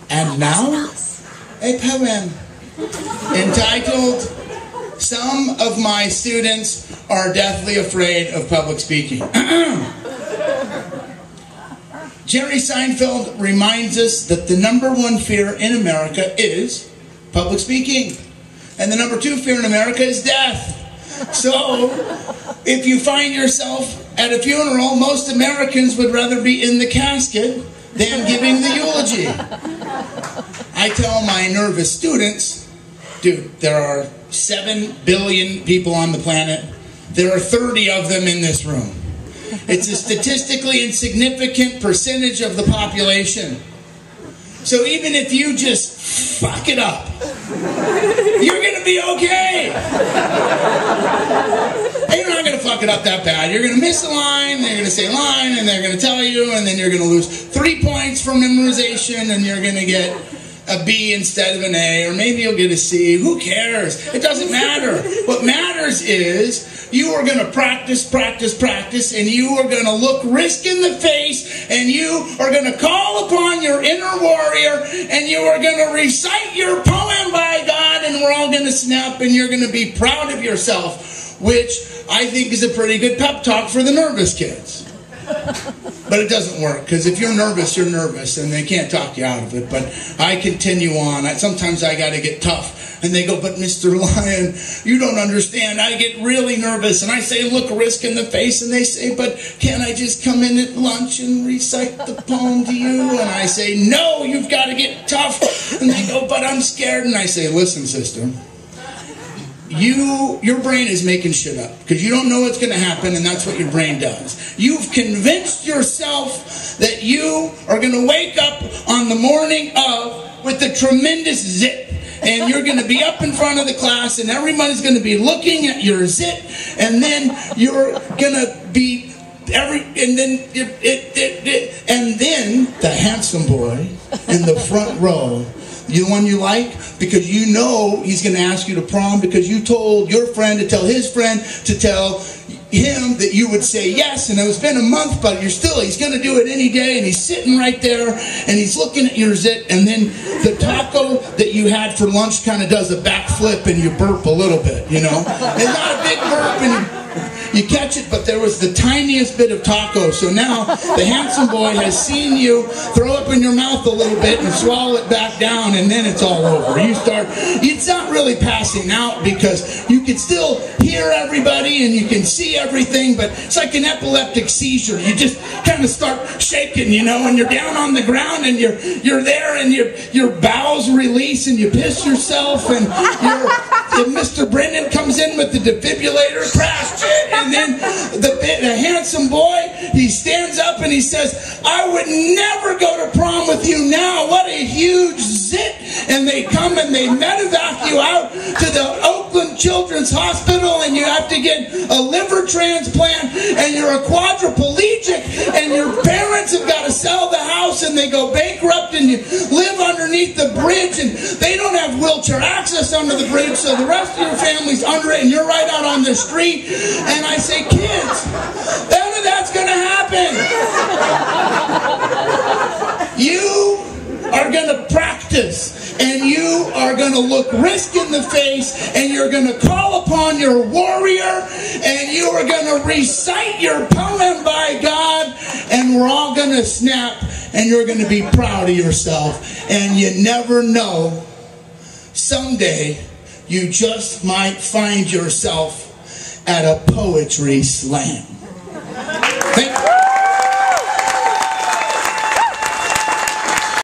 And now, a poem entitled, "Some of my students are deathly afraid of public speaking." Jerry Seinfeld reminds us that the #1 fear in America is public speaking. And the #2 fear in America is death. So, if you find yourself at a funeral, most Americans would rather be in the casket than giving the eulogy. I tell my nervous students, dude, there are 7 billion people on the planet. There are 30 of them in this room. It's a statistically insignificant percentage of the population. So even if you just fuck it up, you're going to be okay. And you're not going to fuck it up that bad. You're going to miss a line, they're going to say a line, and they're going to tell you, and then you're going to lose 3 points for memorization, and you're going to get a B instead of an A, or maybe you'll get a C. Who cares? It doesn't matter. What matters is you are going to practice, practice, practice, and you are going to look risk in the face, and you are going to call upon your inner warrior, and you are going to recite your poem by God, and we're all going to snap, and you're going to be proud of yourself, which I think is a pretty good pep talk for the nervous kids. But it doesn't work, because if you're nervous, and they can't talk you out of it. But I continue on. Sometimes I got to get tough. And they go, "But Mr. Lyon, you don't understand. I get really nervous." And I say, "Look risk in the face." And they say, "But can't I just come in at lunch and recite the poem to you?" And I say, "No, you've got to get tough." And they go, "But I'm scared." And I say, "Listen, sister. Your brain is making shit up because you don't know what's going to happen, and that's what your brain does. You've convinced yourself that you are going to wake up on the morning of with a tremendous zit, and you're going to be up in front of the class, and everybody's going to be looking at your zit, and then you're going to be and then the handsome boy in the front row, the one you like, because you know he's going to ask you to prom because you told your friend to tell his friend to tell him that you would say yes, and it's been a month, but he's going to do it any day, and he's sitting right there, and he's looking at your zit, and then the taco that you had for lunch kind of does a backflip, and you burp a little bit, you know? It's not a big burp, and you catch it, but there was the tiniest bit of taco. So now the handsome boy has seen you throw up in your mouth a little bit and swallow it back down, and then it's all over. It's not really passing out because you can still hear everybody and you can see everything, but it's like an epileptic seizure. You just kind of start shaking, you know, and you're down on the ground, and you're there, and your bowels release, and you piss yourself, and Mr. Brendan comes in with the defibrillator, crash it, and then the handsome boy, he stands up and he says, "I would never go to prom with you now. What a huge zit." And they come and they medevac you out to the Oakland Children's Hospital, and you have to get a liver transplant, and you're a quadriplegic, and your parents have got to sell the house, and they go bankrupt, and you live underneath the bridge, and they don't have wheelchair access under the bridge, so the rest of your family's under it, and you're right out on the street. And I say, kids, none of that's going to happen. You are going to practice, and you are going to look risk in the face, and you're going to call upon your warrior, and you are going to recite your poem by God, and we're all going to snap, and you're going to be proud of yourself. And you never know, someday you just might find yourself at a poetry slam.